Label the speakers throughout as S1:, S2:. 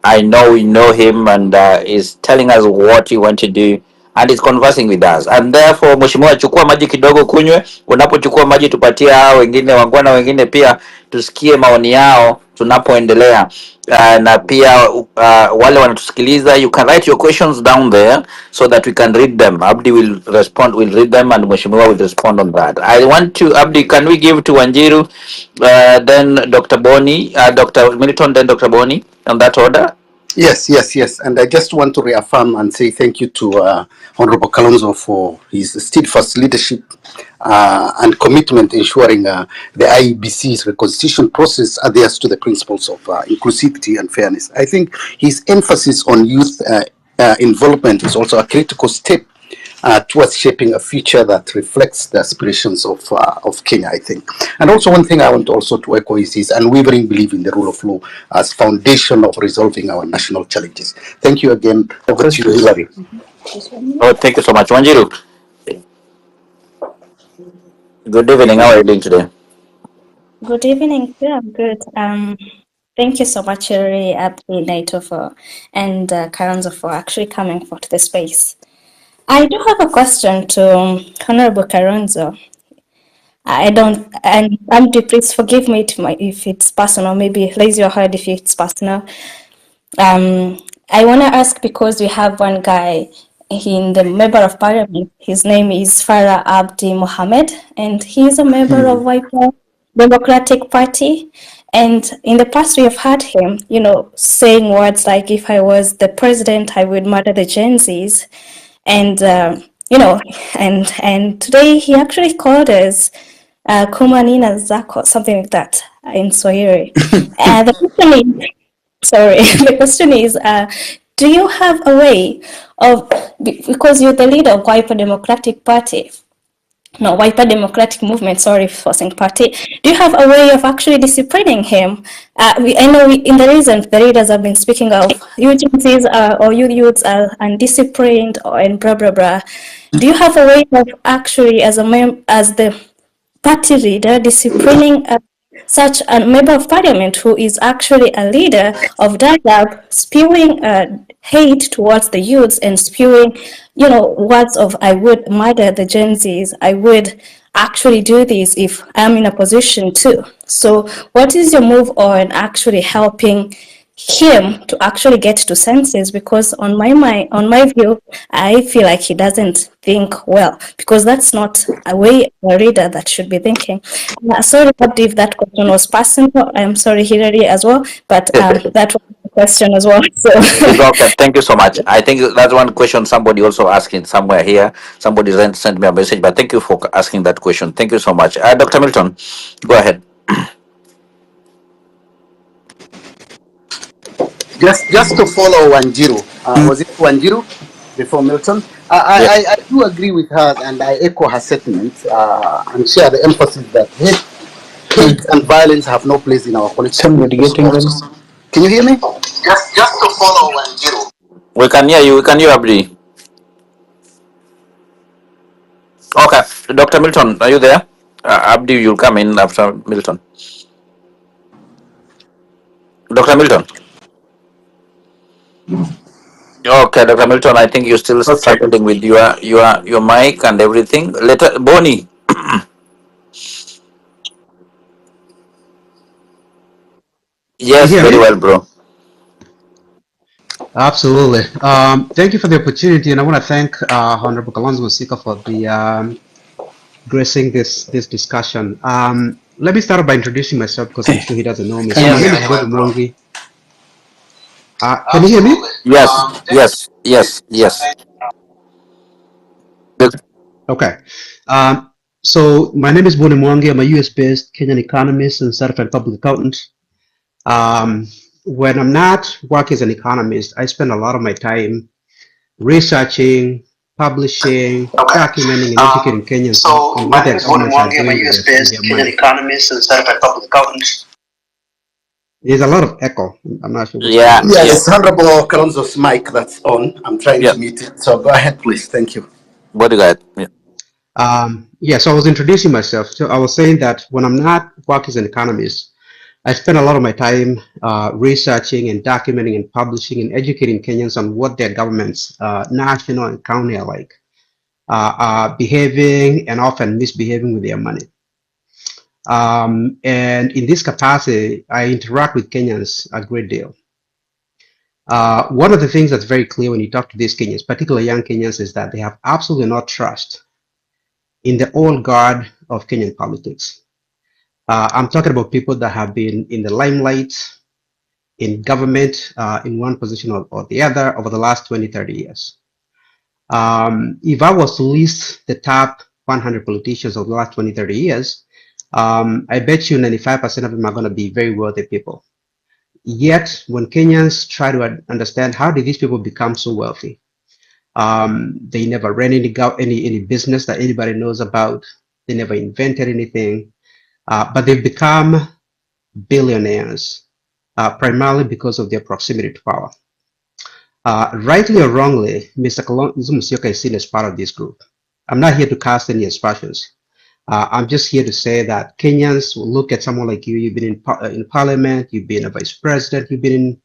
S1: I know we know him, and is telling us what you want to do, and is conversing with us. And therefore, mheshimiwa, chukua maji kidogo kunywe. Unapochukua maji, tupatie hao wengine wangwana wengine pia tusikie maoni yao tunapoendelea. Na pia wale wanatusikiliza, you can write your questions down there so that we can read them. Abdi will respond, will read them, and mheshimiwa will respond on that. I want to, Abdi, can we give to Wanjiru, then Dr. Boni, Dr. Milton, then Dr. Boni, on that order?
S2: Yes, yes, yes. And I just want to reaffirm and say thank you to Honorable Kalonzo for his steadfast leadership and commitment ensuring the IEBC's reconstitution process adheres to the principles of inclusivity and fairness. I think his emphasis on youth involvement is also a critical step towards shaping a future that reflects the aspirations of Kenya, I think. And also one thing I want also to echo is his unwavering belief in the rule of law as foundation of resolving our national challenges. Thank you again. Over to you, Hilary.
S1: Oh, thank you so much. Wanjiru, good evening. How are you doing today?
S3: Good evening. Yeah, I'm good. Thank you so much, Hilary, Abdi, Naito, and Kalonzo for actually coming for the space. I do have a question to Honorable Kalonzo. And please forgive me if it's personal, maybe raise your hand if it's personal. I want to ask because we have one guy in the member of parliament. His name is Farah Abdi Mohammed, and he's a member of Wiper Democratic Party. And in the past, we have heard him, saying words like, if I was the president, I would murder the Gen Zs. And, and today he actually called us Kumanina Zako, something like that in Swahili. The question is, do you have a way of, because you're the leader of Wiper Democratic Party, no, Wiper Democratic Movement, sorry for saying party. Do you have a way of actually disciplining him? I know in the recent, the leaders have been speaking of UGCs or youths are undisciplined and blah, blah, blah. Do you have a way of actually, as the party leader, disciplining such a member of parliament who is actually a leader of AJAABU, spewing hate towards the youths and spewing, words of I would murder the Gen Zs, I would actually do this if I'm in a position to. So what is your move on actually helping him to actually get to senses? Because on my view, I feel like he doesn't think well, because that's not a way a reader that should be thinking. Sorry if that question was personal. I'm sorry, Hilary, as well, but that was the question as well. So.
S1: Okay, thank you so much. I think that's one question somebody also asking somewhere here. Somebody sent me a message, but thank you for asking that question. Thank you so much. Dr. Milton, go ahead.
S2: Just to follow Wanjiru, was it Wanjiru before Milton? I do agree with her, and I echo her sentiment and share the emphasis that hate and violence have no place in our political. Can you hear me? Just to follow Wanjiru.
S1: We can hear you. We can hear Abdi. Okay, Dr. Milton, are you there? Abdi, you'll come in after Milton. Dr. Milton. Okay, Dr. Milton, I think you're still struggling with your mic and everything. Later, Boni. Yes, very well, bro.
S4: Absolutely. Thank you for the opportunity, and I want to thank Honorable Kalonzo Musyoka for the gracing this discussion. Let me start by introducing myself because I'm sure he doesn't know me. So my name is Boni Mwangi. Can you hear me?
S1: Yes.
S4: Okay. So my name is Boni Mwangi. I'm a US-based Kenyan economist and certified public accountant. When I'm not working as an economist, I spend a lot of my time researching, publishing, documenting, and educating Kenyans on what their governments are doing with their money.
S2: Economist and certified public accountant.
S4: There's a lot of echo. I'm not sure.
S2: Yes, Honorable Kalonzo's mic that's on. I'm trying to mute it. So go ahead, please. Thank you.
S1: What do you got?
S4: So I was introducing myself. So I was saying that when I'm not working as an economist, I spend a lot of my time researching and documenting and publishing and educating Kenyans on what their governments, national and county alike, are behaving and often misbehaving with their money. And in this capacity, I interact with Kenyans a great deal. One of the things that's very clear when you talk to these Kenyans, particularly young Kenyans, is that they have absolutely no trust in the old guard of Kenyan politics. I'm talking about people that have been in the limelight, in government, in one position or the other over the last 20, 30 years. If I was to list the top 100 politicians of the last 20, 30 years, I bet you 95% of them are going to be very wealthy people. Yet, when Kenyans try to understand how did these people become so wealthy, they never ran any business that anybody knows about. They never invented anything, but they've become billionaires, primarily because of their proximity to power. Rightly or wrongly, Mr. Kalonzo Musyoka is seen as part of this group. I'm not here to cast any aspersions. I'm just here to say that Kenyans will look at someone like you. You've been in parliament, you've been a vice president, you've been in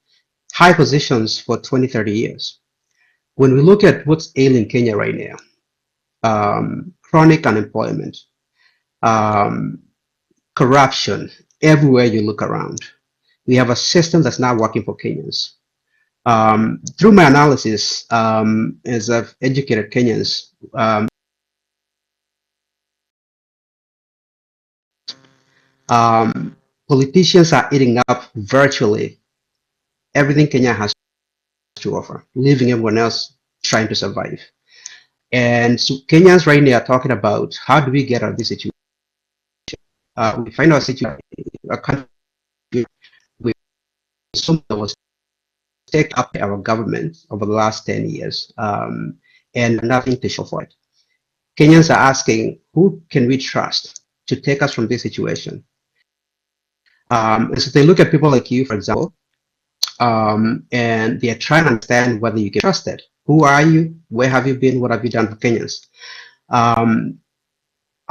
S4: high positions for 20, 30 years. When we look at what's ailing Kenya right now, chronic unemployment, corruption, everywhere you look around, we have a system that's not working for Kenyans. Through my analysis, as I've educated Kenyans, politicians are eating up virtually everything Kenya has to offer, leaving everyone else trying to survive. And so Kenyans right now are talking about how do we get out of this situation? We find our situation, a country with so much that was taken up by our government over the last 10 years, and nothing to show for it. Kenyans are asking, who can we trust to take us from this situation? And so they look at people like you, for example, and they are trying to understand whether you can trust it. Who are you? Where have you been? What have you done for Kenyans?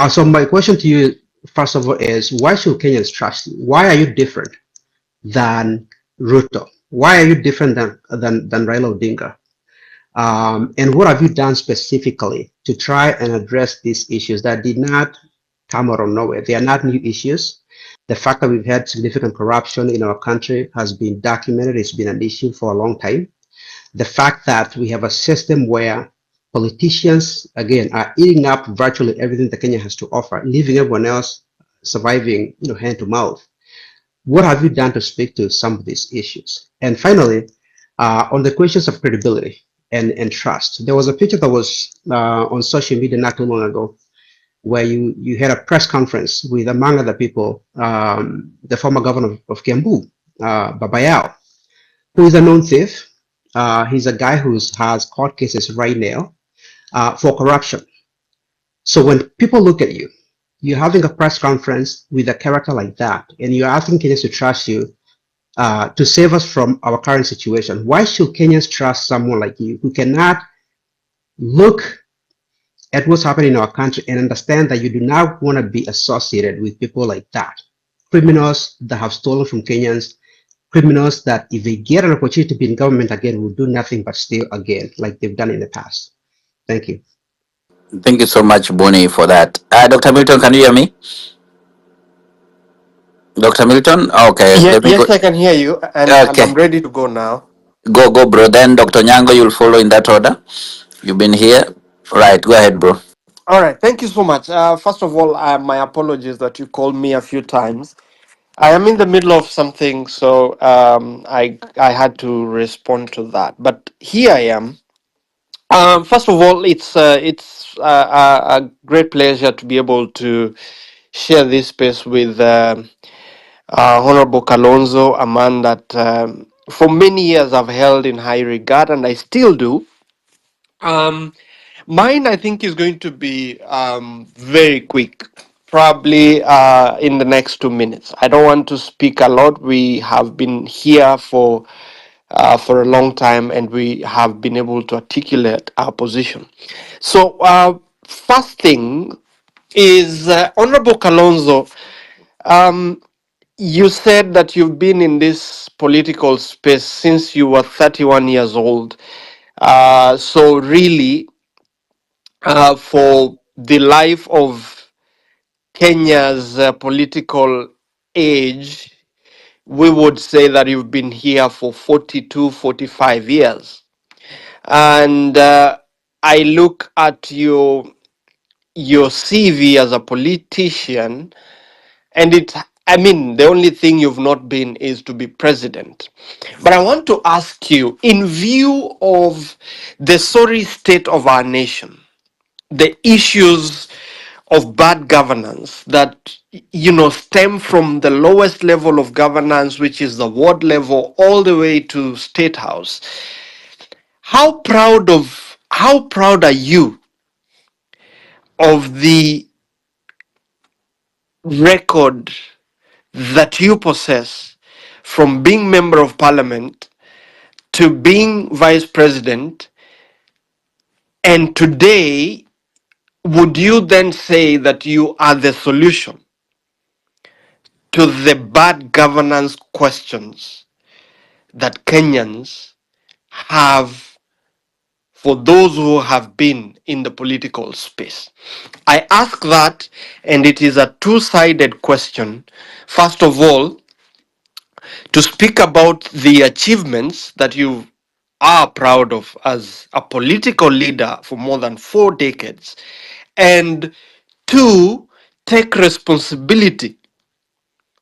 S4: So my question to you, first of all, is why should Kenyans trust you? Why are you different than Ruto? Why are you different than Raila Odinga? And what have you done specifically to try and address these issues that did not come out of nowhere? They are not new issues. The fact that we've had significant corruption in our country has been documented. It's been an issue for a long time. The fact that we have a system where politicians, again, are eating up virtually everything that Kenya has to offer, leaving everyone else surviving, hand to mouth. What have you done to speak to some of these issues? And finally, on the questions of credibility and trust, there was a picture that was on social media not too long ago, where you had a press conference with, among other people, the former governor of Kiambu, Babayao, who is a known thief. He's a guy who has court cases right now for corruption. So when people look at you, you're having a press conference with a character like that, and you're asking Kenyans to trust you to save us from our current situation. Why should Kenyans trust someone like you who cannot look at what's happening in our country and understand that you do not want to be associated with people like that? Criminals that have stolen from Kenyans, criminals that if they get an opportunity to be in government again will do nothing but steal again, like they've done in the past. Thank you.
S1: Thank you so much, Boni, for that. Dr. Milton, can you hear me? Dr. Milton? Okay,
S5: Yeah,
S1: let me go.
S5: yes, I can hear you, and I'm
S1: Okay,
S5: ready to go now.
S1: go, bro. Then Dr. Nyango, you'll follow in that order. You've been here. Right, go ahead, bro.
S5: All right, thank you so much. First of all, my apologies that you called me a few times. I am in the middle of something, so I had to respond to that. But here I am. First of all, it's a great pleasure to be able to share this space with Honorable Kalonzo, a man that for many years I've held in high regard, and I still do. Um, Mine, I think, is going to be very quick, probably in the next 2 minutes. I don't want to speak a lot. We have been here for a long time, and we have been able to articulate our position. So, first thing is Honorable Kalonzo. You said that you've been in this political space since you were 31 years old. So, really, for the life of Kenya's political age, we would say that you've been here for 42, 45 years. And I look at your CV as a politician, and I mean, the only thing you've not been is to be president. But I want to ask you, in view of the sorry state of our nation, the issues of bad governance that stem from the lowest level of governance, which is the ward level, all the way to state house, how proud are you of the record that you possess from being member of parliament to being vice president, and today would you then say that you are the solution to the bad governance questions that Kenyans have for those who have been in the political space? I ask that, and it is a two-sided question. First of all, to speak about the achievements that you are proud of as a political leader for more than 4 decades, and two, take responsibility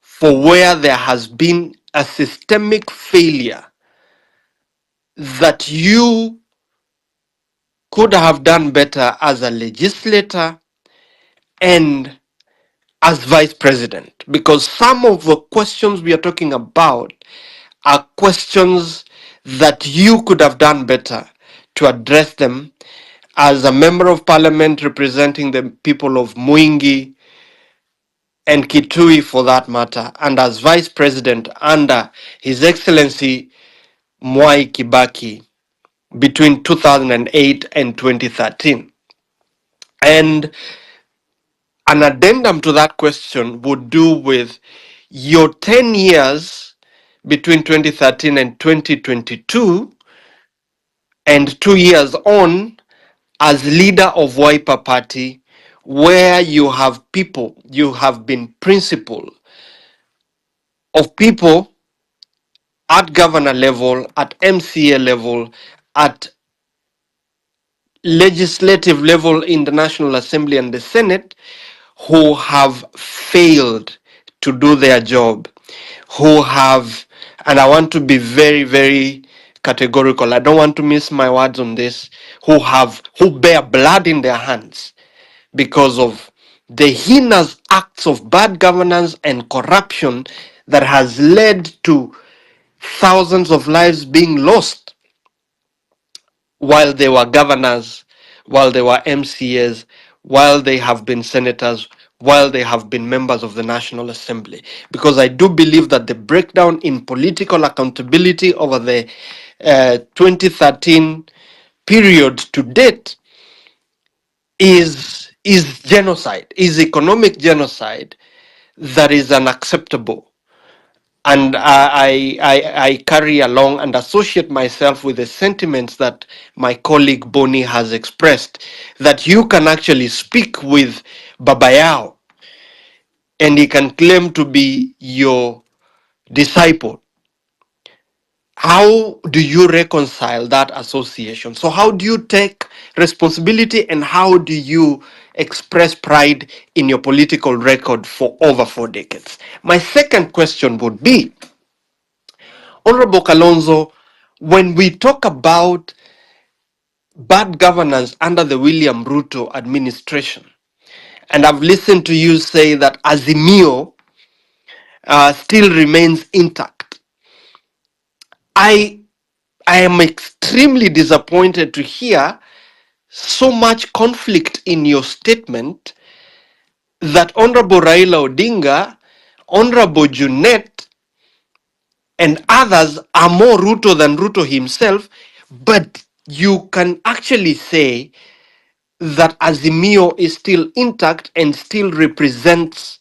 S5: for where there has been a systemic failure that you could have done better as a legislator and as vice president. Because some of the questions we are talking about are questions that you could have done better to address them as a member of parliament representing the people of Mwingi and Kitui for that matter, and as vice president under His Excellency Mwai Kibaki between 2008 and 2013. And an addendum to that question would do with your 10 years between 2013 and 2022, and 2 years on as leader of Wiper Party, where you have been principal of people at governor level, at MCA level, at legislative level in the National Assembly and the Senate, who have failed to do their job, who have, and I want to be very, very categorical, I don't want to miss my words on this, who bear blood in their hands because of the heinous acts of bad governance and corruption that has led to thousands of lives being lost while they were governors, while they were MCAs, while they have been senators, while they have been members of the National Assembly. Because I do believe that the breakdown in political accountability over the 2013 period to date is genocide, is economic genocide that is unacceptable. And I carry along and associate myself with the sentiments that my colleague Boni has expressed, that you can actually speak with Babayao and he can claim to be your disciple. How do you reconcile that association? So how do you take responsibility, and how do you express pride in your political record for over 4 decades? My second question would be, Honorable Kalonzo, when we talk about bad governance under the William Ruto administration, and I've listened to you say that Azimio still remains intact, I am extremely disappointed to hear so much conflict in your statement that Honorable Raila Odinga, Honorable Junet, and others are more Ruto than Ruto himself, but you can actually say that Azimio is still intact and still represents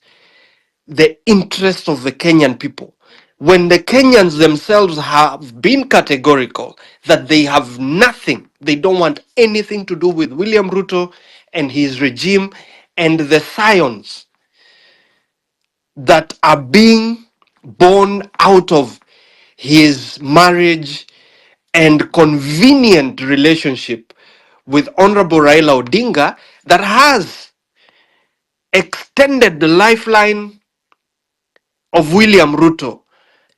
S5: the interests of the Kenyan people. When the Kenyans themselves have been categorical that they have nothing, they don't want anything to do with William Ruto and his regime and the scions that are being born out of his marriage and convenient relationship with Honorable Raila Odinga that has extended the lifeline of William Ruto.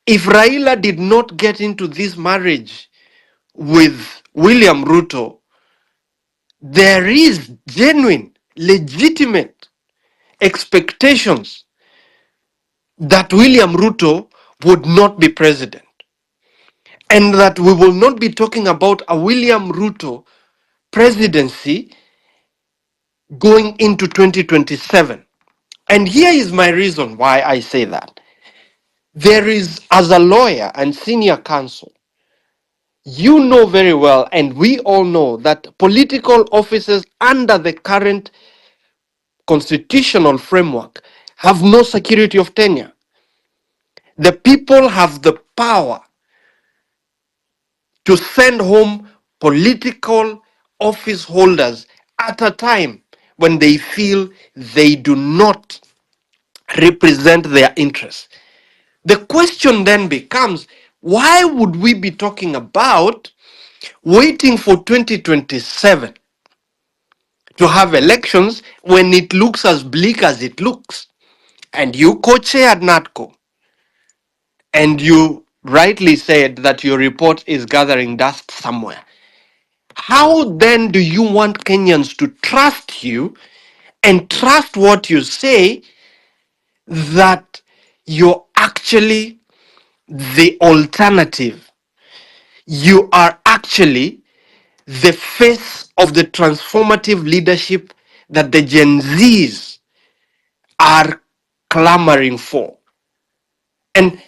S5: If Raila did not get into this marriage with William Ruto, there is genuine, legitimate expectations that William Ruto would not be president and that we will not be talking about a William Ruto presidency going into 2027. And here is my reason why I say that. There is, as a lawyer and senior counsel, you know very well, and we all know, that political offices under the current constitutional framework have no security of tenure. The people have the power to send home political office holders at a time when they feel they do not represent their interests. The question then becomes, why would we be talking about waiting for 2027 to have elections when it looks as bleak as it looks? And you co-chaired NATCO, and you rightly said that your report is gathering dust somewhere. How then do you want Kenyans to trust you and trust what you say, that you're actually the alternative? You are actually the face of the transformative leadership that the Gen Zs are clamoring for. And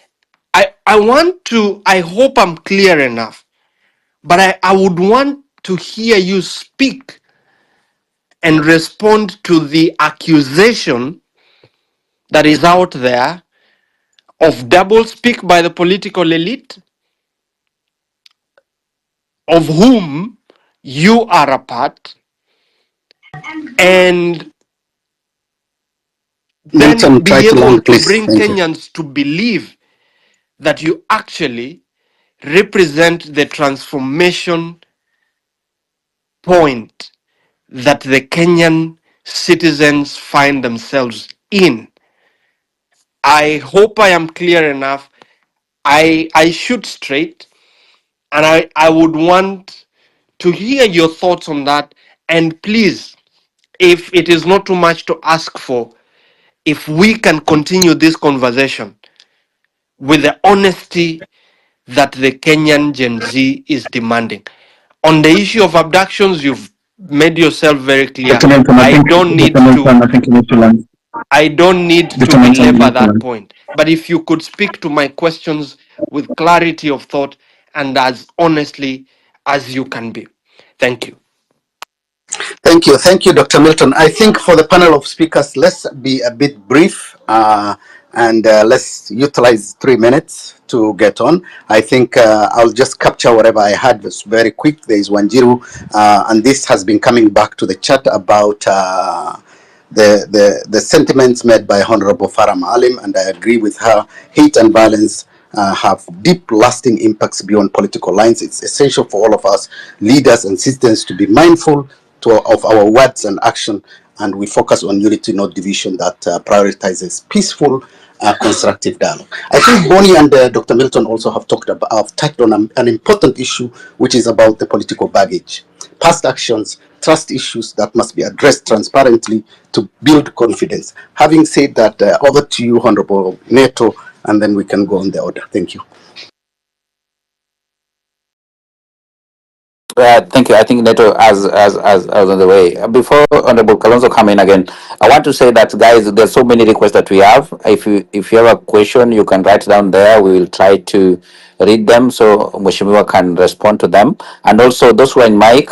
S5: I hope I'm clear enough, but I would want to hear you speak and respond to the accusation that is out there of doublespeak by the political elite, of whom you are a part, and then
S2: Milton, try
S5: be
S2: to
S5: able
S2: land,
S5: to
S2: please.
S5: bring
S2: Thank you.
S5: Kenyans to believe that you actually represent the transformation point that the Kenyan citizens find themselves in. I hope I am clear enough. I shoot straight, and I would want to hear your thoughts on that. And please, if it is not too much to ask for, if we can continue this conversation with the honesty that the Kenyan Gen Z is demanding. On the issue of abductions, you've made yourself very clear.
S1: Dr. Milton,
S5: I don't need
S1: Dr. Milton,
S5: to
S1: I think you need to land.
S5: I don't need to
S1: Dr. Milton, you
S5: belabor
S1: need to
S5: that
S1: land.
S5: point. But if you could speak to my questions with clarity of thought and as honestly as you can be. Thank you.
S2: Thank you, Dr. Milton. I think for the panel of speakers, let's be a bit brief and let's utilize 3 minutes to get on. I think I'll just capture whatever I had. It's very quick. There is Wanjiru, and this has been coming back to the chat about the sentiments made by Honorable Farah Maalim, and I agree with her. Hate and violence have deep, lasting impacts beyond political lines. It's essential for all of us, leaders and citizens, to be mindful of our words and action, and we focus on unity, not division, that prioritizes peaceful, constructive dialogue. I think Bonnie and Dr. Milton also have touched on an important issue, which is about the political baggage, past actions, trust issues that must be addressed transparently to build confidence. Having said that, over to you, Honorable Neto, and then we can go on the order. Thank you.
S1: Thank you. I think Neto as on the way. Before Honorable Kalonzo come in again, I want to say that, guys, there's so many requests that we have. If you have a question, you can write down there. We will try to read them so Mheshimiwa can respond to them. And also those who are in mic,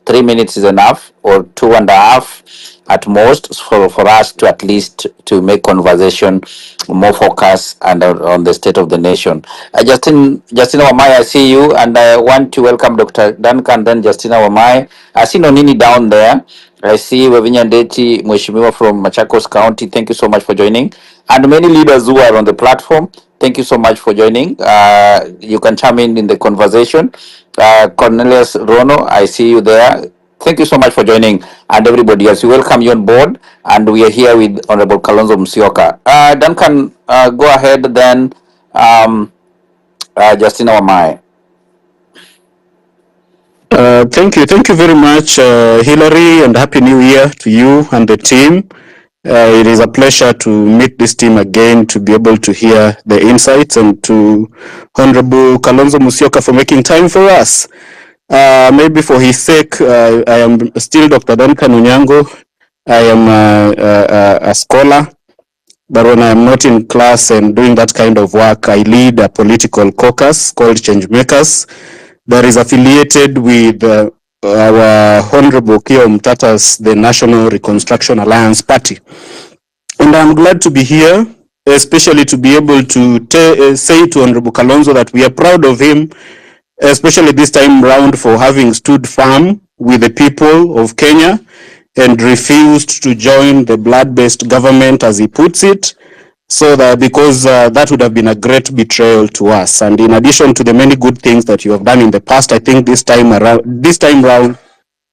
S1: 3 minutes is enough, or 2.5 at most, for us to at least to make conversation more focused and on the state of the nation. Justina Wamai, I see you, and I want to welcome Dr. Duncan, then Justina Wamai. I see Nonini down there. I see Wavinya Ndeti, Mheshimiwa from Machakos County. Thank you so much for joining. And many leaders who are on the platform, thank you so much for joining. You can chime in the conversation. Cornelius Rono, I see you there. Thank you so much for joining, and everybody else. We welcome you on board, and we are here with Honorable Kalonzo Musyoka. Duncan, go ahead then. Justina Wamai.
S6: Thank you very much, Hillary, and Happy New Year to you and the team. It is a pleasure to meet this team again, to be able to hear the insights, and to Honorable Kalonzo Musyoka for making time for us. Maybe for his sake, I am still Dr. Duncan Onyango. I am a scholar, but when I am not in class and doing that kind of work, I lead a political caucus called Changemakers that is affiliated with our Honorable Kio Mtata's, the National Reconstruction Alliance Party. And I'm glad to be here, especially to be able to say to Honorable Kalonzo that we are proud of him, especially this time round, for having stood firm with the people of Kenya and refused to join the blood-based government, as he puts it, so that because that would have been a great betrayal to us. And in addition to the many good things that you have done in the past, I think this time round,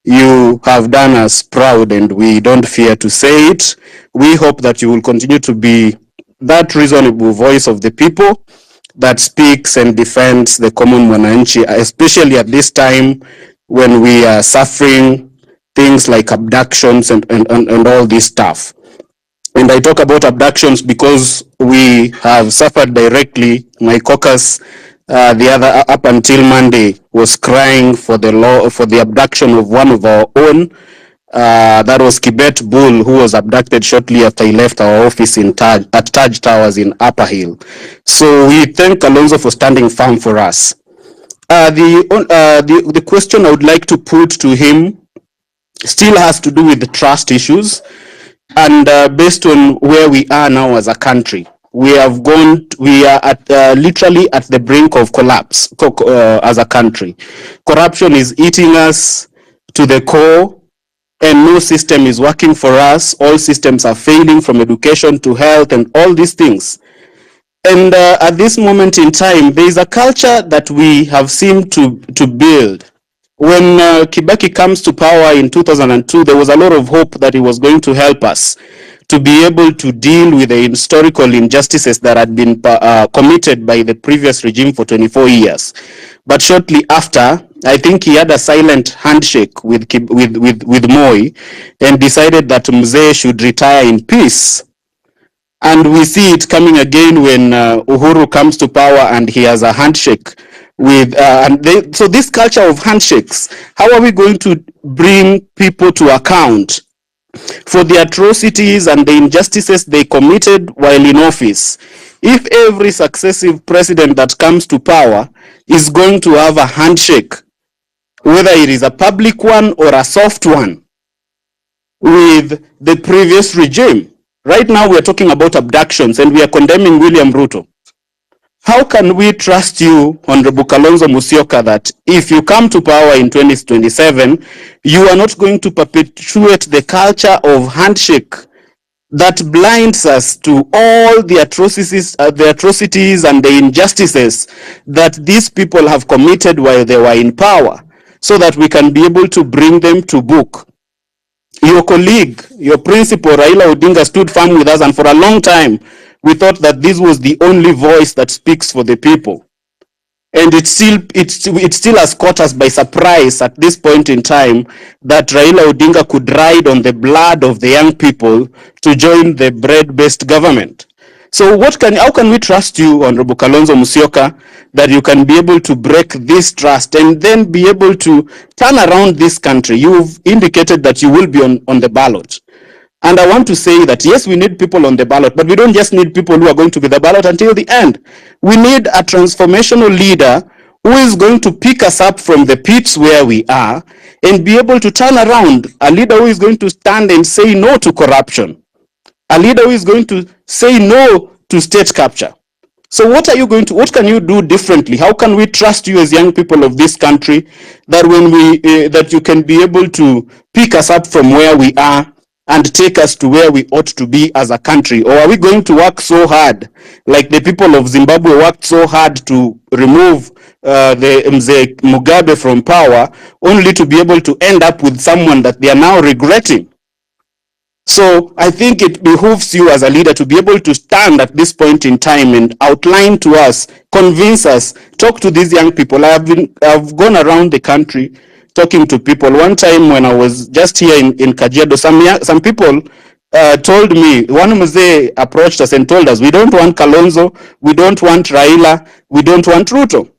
S6: you have done us proud, and we don't fear to say it. We hope that you will continue to be that reasonable voice of the people that speaks and defends the common mwananchi, especially at this time when we are suffering things like abductions and all this stuff. And I talk about abductions because we have suffered directly. My caucus, up until Monday, was crying for the abduction of one of our own. That was Kibet Bull, who was abducted shortly after he left our office at Taj Towers in Upper Hill. So we thank Kalonzo for standing firm for us. The question I would like to put to him still has to do with the trust issues. And based on where we are now as a country, we are literally at the brink of collapse as a country. Corruption is eating us to the core, and no system is working for us. All systems are failing, from education to health and all these things. And at this moment in time, there is a culture that we have seemed to build. When Kibaki comes to power in 2002, there was a lot of hope that he was going to help us to be able to deal with the historical injustices that had been committed by the previous regime for 24 years. But shortly after, I think he had a silent handshake with Moi and decided that Mzee should retire in peace. And we see it coming again when Uhuru comes to power and he has a handshake with, so this culture of handshakes, how are we going to bring people to account for the atrocities and the injustices they committed while in office, if every successive president that comes to power is going to have a handshake, whether it is a public one or a soft one, with the previous regime? Right now we are talking about abductions and we are condemning William Ruto. How can we trust you, Honorable Kalonzo Musyoka, that if you come to power in 2027, you are not going to perpetuate the culture of handshake that blinds us to all the atrocities and the injustices that these people have committed while they were in power, so that we can be able to bring them to book? Your colleague, your principal, Raila Odinga, stood firm with us, and for a long time, we thought that this was the only voice that speaks for the people. And it still has caught us by surprise at this point in time that Raila Odinga could ride on the blood of the young people to join the bread-based government. So how can we trust you, Honorable Kalonzo Musyoka, that you can be able to break this trust and then be able to turn around this country? You've indicated that you will be on the ballot. And I want to say that, yes, we need people on the ballot, but we don't just need people who are going to be the ballot until the end. We need a transformational leader who is going to pick us up from the pits where we are and be able to turn around a leader who is going to stand and say no to corruption, a leader who is going to say no to state capture. So what are you going to, what can you do differently? How can we trust you as young people of this country that when we, that you can be able to pick us up from where we are and take us to where we ought to be as a country? Or are we going to work so hard, like the people of Zimbabwe worked so hard to remove the Mzee Mugabe from power, only to be able to end up with someone that they are now regretting? So I think it behooves you as a leader to be able to stand at this point in time and outline to us, convince us, talk to these young people. I've gone around the country talking to people. One time when I was just here in Kajiado, some people told me, one Mzee approached us and told us, we don't want Kalonzo, we don't want Raila, we don't want Ruto.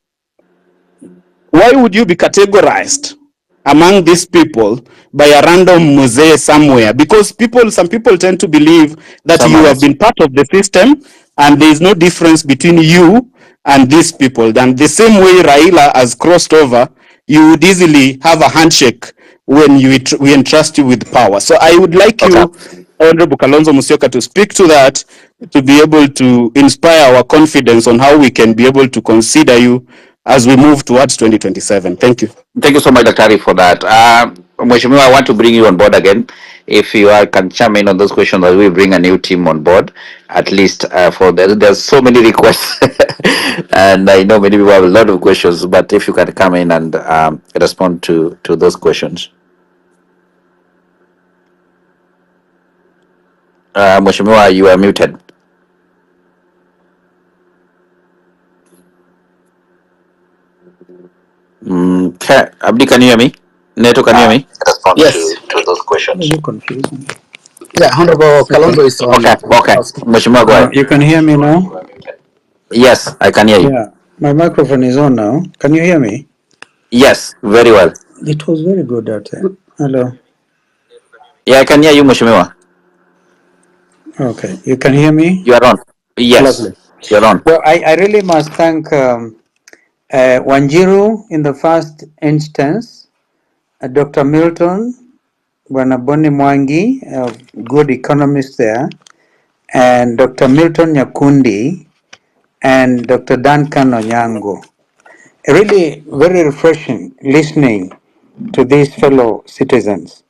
S6: Why would you be categorized among these people by a random muzee somewhere? Because some people tend to believe that you have been part of the system and there is no difference between you and these people. And the same way Raila has crossed over, you would easily have a handshake when we entrust you with power. So I would like you, Honorable Kalonzo Musyoka, to speak to that, to be able to inspire our confidence on how we can be able to consider you as we move towards 2027. Thank you.
S1: Thank you so much, Daktari, for that. Mheshimiwa, I want to bring you on board again. If you can chime in on those questions, as we bring a new team on board, at least for there's so many requests, and I know many people have a lot of questions. But if you can come in and respond to those questions, Mheshimiwa, you are muted. Abdi, can you hear me? Neto, can you hear me?
S7: Respond
S2: Yes.
S7: to those questions.
S8: You confusing.
S2: Yeah, Honorable Kalonzo is on.
S1: Okay. Mheshimiwa, go ahead.
S8: You can hear me now?
S1: Yes, I can hear you.
S8: Yeah, my microphone is on now. Can you hear me?
S1: Yes, very well.
S8: It was very good that time. Hello.
S1: Yeah, I can hear you, Mheshimiwa.
S8: Okay, you can hear me?
S1: You are on. Yes,
S8: Lovely.
S1: you're on.
S8: Well, I really must thank Wanjiru in the first instance, Dr. Milton, Bwana Mwangi, a good economist there, and Dr. Milton Nyakundi, and Dr. Duncan Onyango. Really very refreshing listening to these fellow citizens.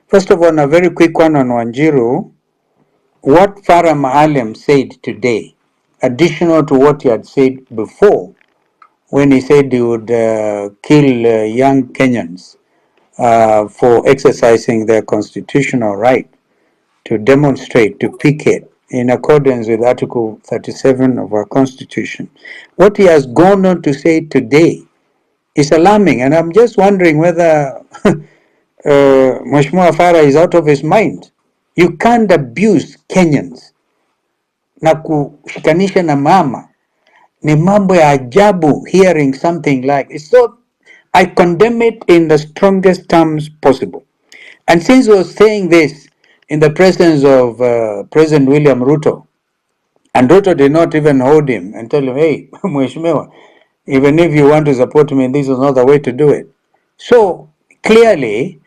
S8: First of all, a very quick one on Wanjiru. What Farah Maalim said today, additional to what he had said before, when he said he would kill young Kenyans for exercising their constitutional right to demonstrate, to picket in accordance with Article 37 of our Constitution. What he has gone on to say today is alarming, and I'm just wondering whether Mheshimiwa Farah is out of his mind. You can't abuse Kenyans na kushikanisha na mama. Ni mambo ya ajabu hearing something like it. So I condemn it in the strongest terms possible. And since he was saying this in the presence of President William Ruto, and Ruto did not even hold him and tell him, hey, Mheshimiwa, even if you want to support me, this is not the way to do it. So clearly,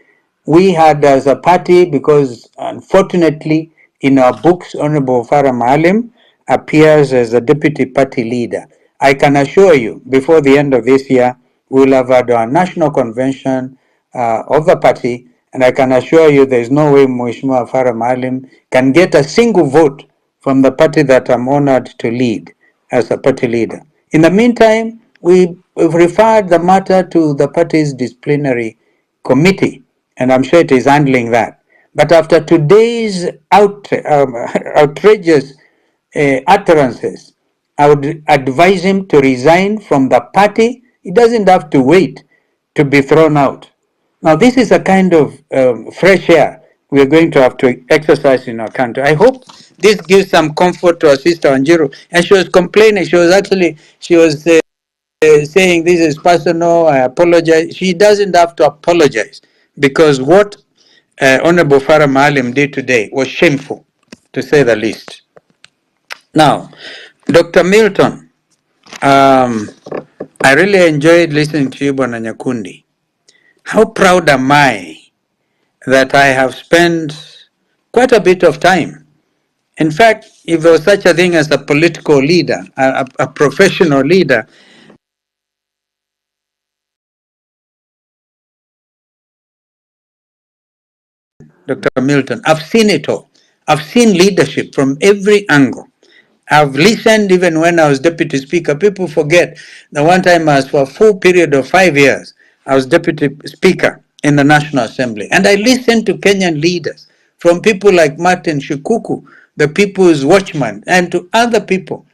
S8: we had as a party, because unfortunately in our books, Honorable Farah Maalim appears as a deputy party leader. I can assure you, before the end of this year, we'll have had our national convention of the party, and I can assure you there is no way Mheshimiwa Farah Maalim can get a single vote from the party that I'm honored to lead as a party leader. In the meantime, we've referred the matter to the party's disciplinary committee, and I'm sure it is handling that. But after today's outrageous utterances, I would advise him to resign from the party. He doesn't have to wait to be thrown out. Now, this is a kind of fresh air we're going to have to exercise in our country. I hope this gives some comfort to our sister Anjiru. And she was complaining. She was saying this is personal. I apologize. She doesn't have to apologize, because what Honorable Farah Maalim did today was shameful, to say the least. Now, Dr. Milton, I really enjoyed listening to you, Bwana Nyakundi. How proud am I that I have spent quite a bit of time. In fact, if there was such a thing as a political leader, a professional leader, Dr. Milton, I've seen it all. I've seen leadership from every angle. I've listened even when I was deputy speaker. People forget the one time I was for a full period of 5 years, I was deputy speaker in the National Assembly. And I listened to Kenyan leaders, from people like Martin Shikuku, the People's Watchman, and to other people.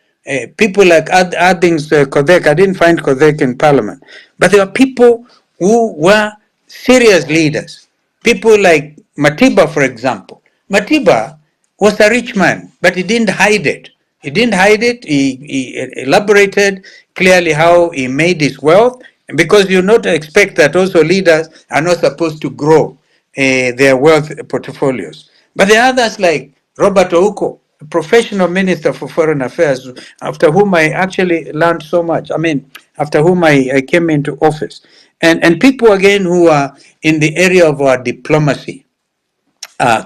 S8: People like Adings Kodek. I didn't find Kodek in parliament. But there were people who were serious leaders. People like Matiba, for example. Matiba was a rich man, but he didn't hide it. He didn't hide it. He elaborated clearly how he made his wealth, because you not expect that also leaders are not supposed to grow their wealth portfolios. But there are others like Robert Ouko, a professional minister for foreign affairs, after whom I actually learned so much. I mean, after whom I came into office. And people again who are in the area of our diplomacy,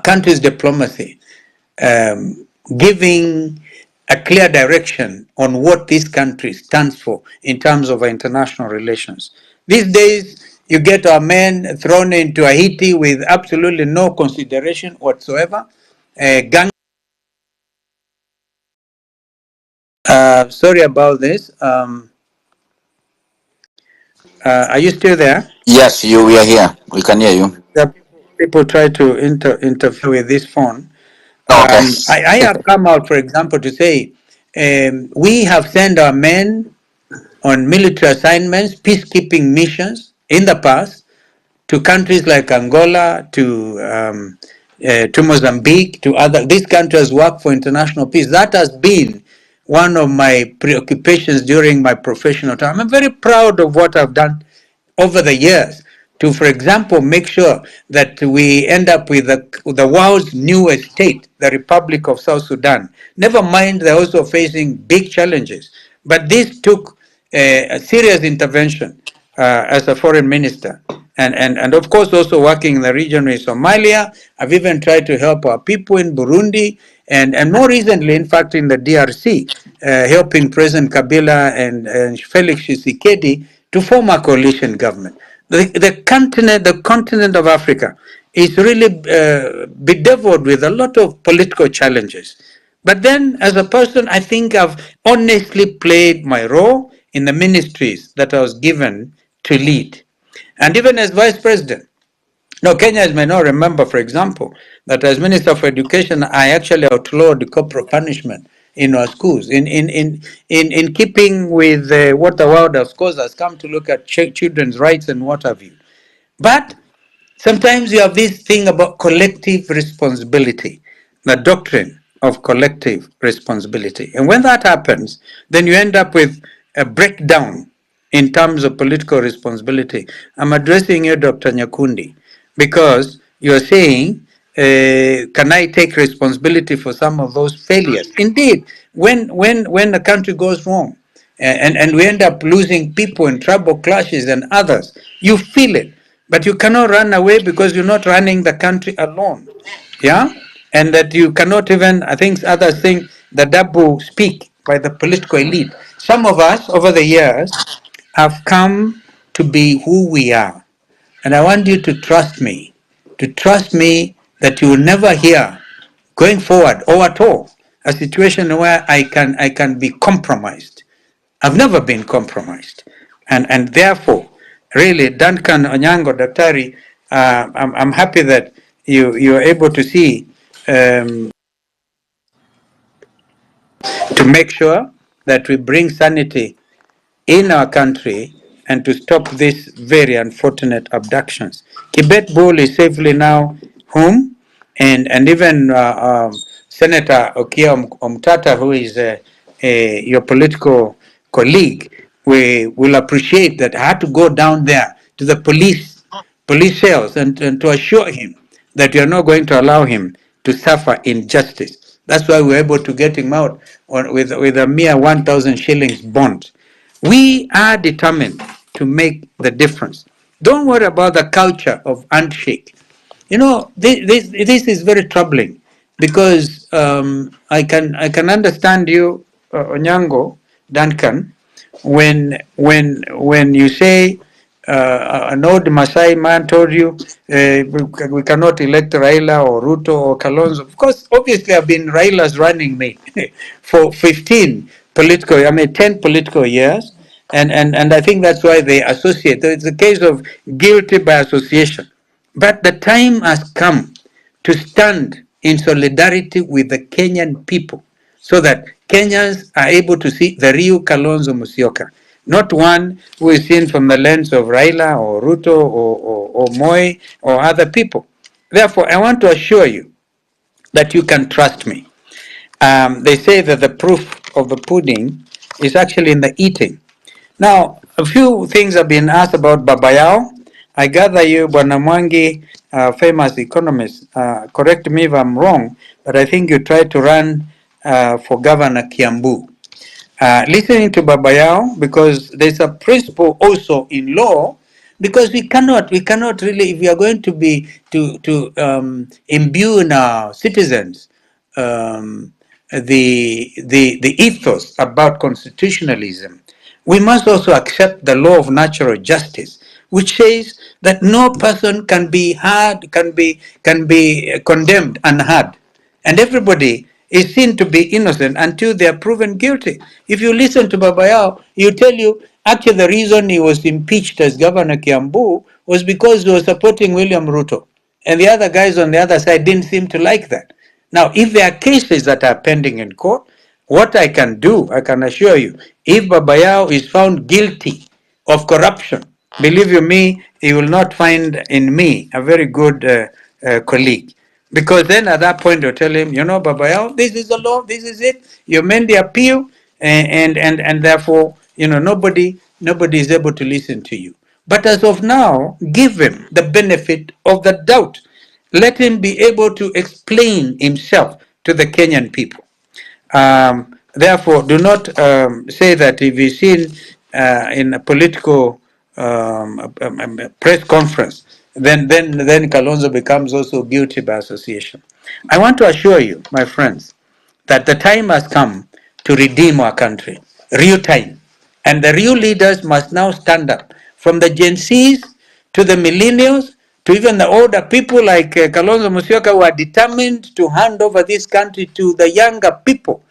S8: countries' diplomacy, giving a clear direction on what this country stands for in terms of our international relations. These days, you get our men thrown into Haiti with absolutely no consideration whatsoever. Gang Sorry about this. Are you still there?
S1: Yes, we are here. We can hear you.
S8: The people try to interfere with this phone.
S1: Okay.
S8: I have come out, for example, to say we have sent our men on military assignments, peacekeeping missions in the past to countries like Angola, to Mozambique, to other. These countries work for international peace. That has been one of my preoccupations during my professional time. I'm very proud of what I've done over the years to, for example, make sure that we end up with the world's newest state, the Republic of South Sudan. Never mind, they're also facing big challenges. But this took a serious intervention as a foreign minister. And of course, also working in the region with Somalia. I've even tried to help our people in Burundi, and more recently, in fact, in the DRC, helping President Kabila and Felix Tshisekedi to form a coalition government. The continent of Africa is really bedeviled with a lot of political challenges. But then, as a person, I think I've honestly played my role in the ministries that I was given to lead. And even as vice president, now, Kenyans may not remember, for example, that as Minister for Education, I actually outlawed corporal punishment in our schools, in keeping with what the world, of course, has come to look at children's rights and what have you. But sometimes you have this thing about collective responsibility, the doctrine of collective responsibility. And when that happens, then you end up with a breakdown in terms of political responsibility. I'm addressing you, Dr. Nyakundi, because you're saying, can I take responsibility for some of those failures? Indeed, when a country goes wrong, and we end up losing people in tribal clashes and others, you feel it. But you cannot run away because you're not running the country alone. Yeah? And that you cannot even, I think others think, the double speak by the political elite. Some of us over the years have come to be who we are. And I want you to trust me that you will never hear going forward or at all a situation where I can be compromised. I've never been compromised. And therefore, really, Duncan Onyango, Daktari, I'm happy that you are able to see, to make sure that we bring sanity in our country and to stop these very unfortunate abductions. Kibet Bull is safely now home, and even Senator Okia Omtata, who is your political colleague, we will appreciate that. I had to go down there to the police cells and to assure him that you're not going to allow him to suffer injustice. That's why we're able to get him out with a mere 1,000 shillings bond. We are determined to make the difference. Don't worry about the culture of handshake. You know, this is very troubling because I can understand you, Onyango Duncan, when you say an old Masai man told you we cannot elect Raila or Ruto or Kalonzo. Of course, obviously, I've been Raila's running mate for 10 political years, and I think that's why they associate. It's a case of guilty by association. But the time has come to stand in solidarity with the Kenyan people so that Kenyans are able to see the real Kalonzo Musyoka, not one who is seen from the lens of Raila or Ruto or Moi or other people. Therefore, I want to assure you that you can trust me. They say that the proof of the pudding is actually in the eating. Now, a few things have been asked about Babayao. I gather you, Bwana Mwangi, famous economist, correct me if I'm wrong, but I think you tried to run for Governor Kiambu. Listening to Babayao, because there's a principle also in law, because we cannot really, if we are going to be to imbue in our citizens the ethos about constitutionalism, we must also accept the law of natural justice, which says that no person can be condemned unheard, and everybody is seen to be innocent until they are proven guilty. If you listen to Babayao, he'll tell you actually the reason he was impeached as Governor Kiambu was because he was supporting William Ruto. And the other guys on the other side didn't seem to like that. Now, if there are cases that are pending in court, what I can do, I can assure you, if Babayao is found guilty of corruption, believe you me, he will not find in me a very good colleague. Because then at that point they'll tell him, Babayao, this is the law, this is it. You made the appeal, and therefore, nobody is able to listen to you. But as of now, give him the benefit of the doubt. Let him be able to explain himself to the Kenyan people. Therefore, do not say that if he's seen in a political press conference, then Kalonzo becomes also guilty by association. I want to assure you, my friends, that the time has come to redeem our country. Real time. And the real leaders must now stand up. From the Gen Zs to the millennials to even the older people like Kalonzo Musyoka, who are determined to hand over this country to the younger people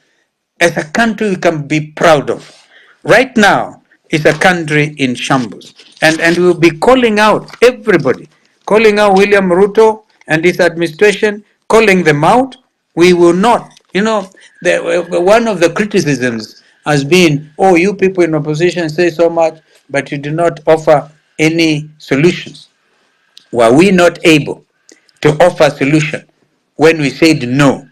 S8: as a country we can be proud of. Right now, it's a country in shambles. And we'll be calling out everybody, calling out William Ruto and his administration, calling them out. We will not, one of the criticisms has been, oh, you people in opposition say so much, but you do not offer any solutions. Were we not able to offer a solution when we said no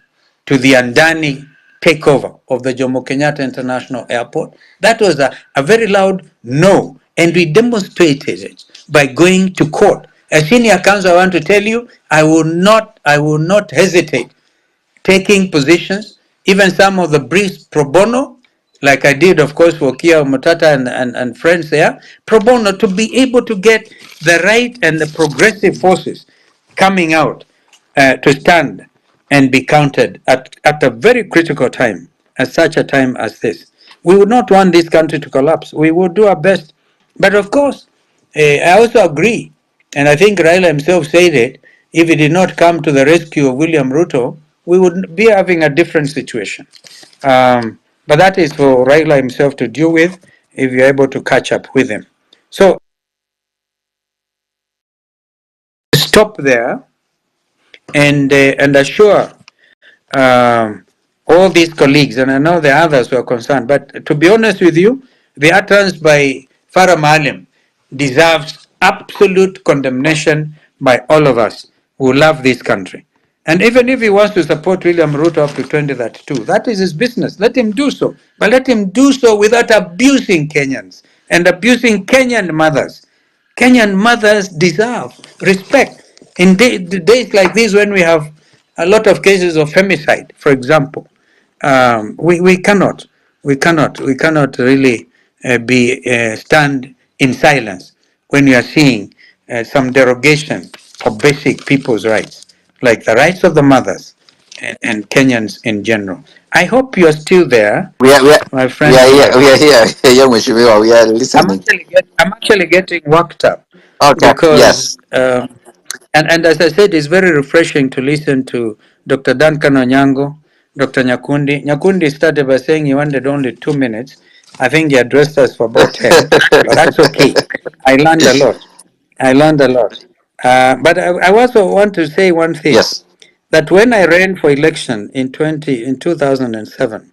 S8: to the Andani takeover of the Jomo Kenyatta International Airport? That was a very loud no, and we demonstrated it by going to court. As senior counsel, I want to tell you, I will not hesitate taking positions, even some of the briefs pro bono, like I did, of course, for Kia Mutata and friends there, pro bono, to be able to get the right and the progressive forces coming out to stand and be counted at a very critical time, at such a time as this. We would not want this country to collapse. We will do our best. But of course, I also agree, and I think Raila himself said it, if he did not come to the rescue of William Ruto, we would be having a different situation. But that is for Raila himself to deal with if you're able to catch up with him. So stop there and assure all these colleagues, and I know the others who are concerned, but to be honest with you, the utterance by Farah Maalim deserves absolute condemnation by all of us who love this country. And even if he wants to support William Ruto up to 2032, that is his business. Let him do so. But let him do so without abusing Kenyans and abusing Kenyan mothers. Kenyan mothers deserve respect. In days like this, when we have a lot of cases of femicide, for example, we cannot really stand in silence when we are seeing some derogation of basic people's rights, like the rights of the mothers and Kenyans in general. I hope you're still there,
S1: We are we are
S8: my
S1: we
S8: friend
S1: are here.
S8: here.
S1: We are here. Yeah, Mheshimiwa, we are listening.
S8: I'm actually getting worked up
S1: Okay.
S8: because,
S1: Yes.
S8: and as I said, it's very refreshing to listen to Dr. Duncan Onyango, Dr. Nyakundi. Nyakundi started by saying he wanted only 2 minutes. I think he addressed us for about 10, but that's okay. I learned a lot. I learned a lot. But I also want to say one thing,
S1: Yes.
S8: that when I ran for election in 2007,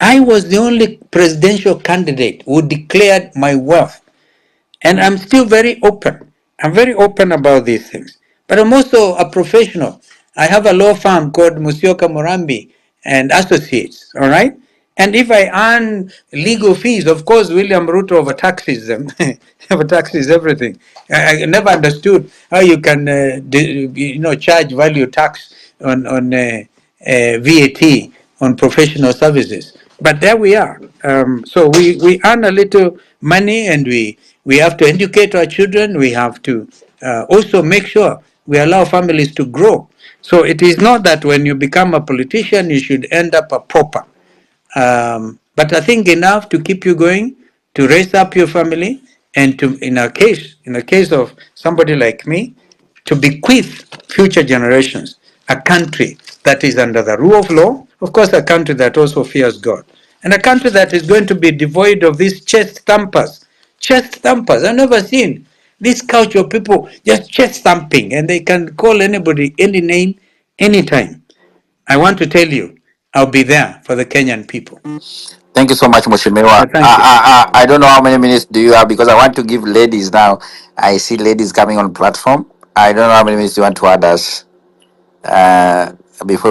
S8: I was the only presidential candidate who declared my wealth. And I'm still very open. I'm very open about these things. But I'm also a professional. I have a law firm called Musyoka Morambi and Associates, all right? And if I earn legal fees, of course, William Ruto overtaxes them, overtaxes everything. I never understood how you can, charge value tax on VAT on professional services. But there we are. So we earn a little money, and we have to educate our children. We have to also make sure we allow families to grow. So it is not that when you become a politician, you should end up a pauper. But I think enough to keep you going, to raise up your family, and to, in a case of somebody like me, to bequeath future generations a country that is under the rule of law, of course, a country that also fears God, and a country that is going to be devoid of these chest thumpers. Chest thumpers, I've never seen this culture of people just chest thumping, and they can call anybody any name, anytime. I want to tell you, I'll be there for the Kenyan people.
S1: Thank you so much, Mheshimiwa.
S8: Thank you.
S1: I don't know how many minutes do you have because I want to give ladies now. I see ladies coming on platform. I don't know how many minutes you want to add us before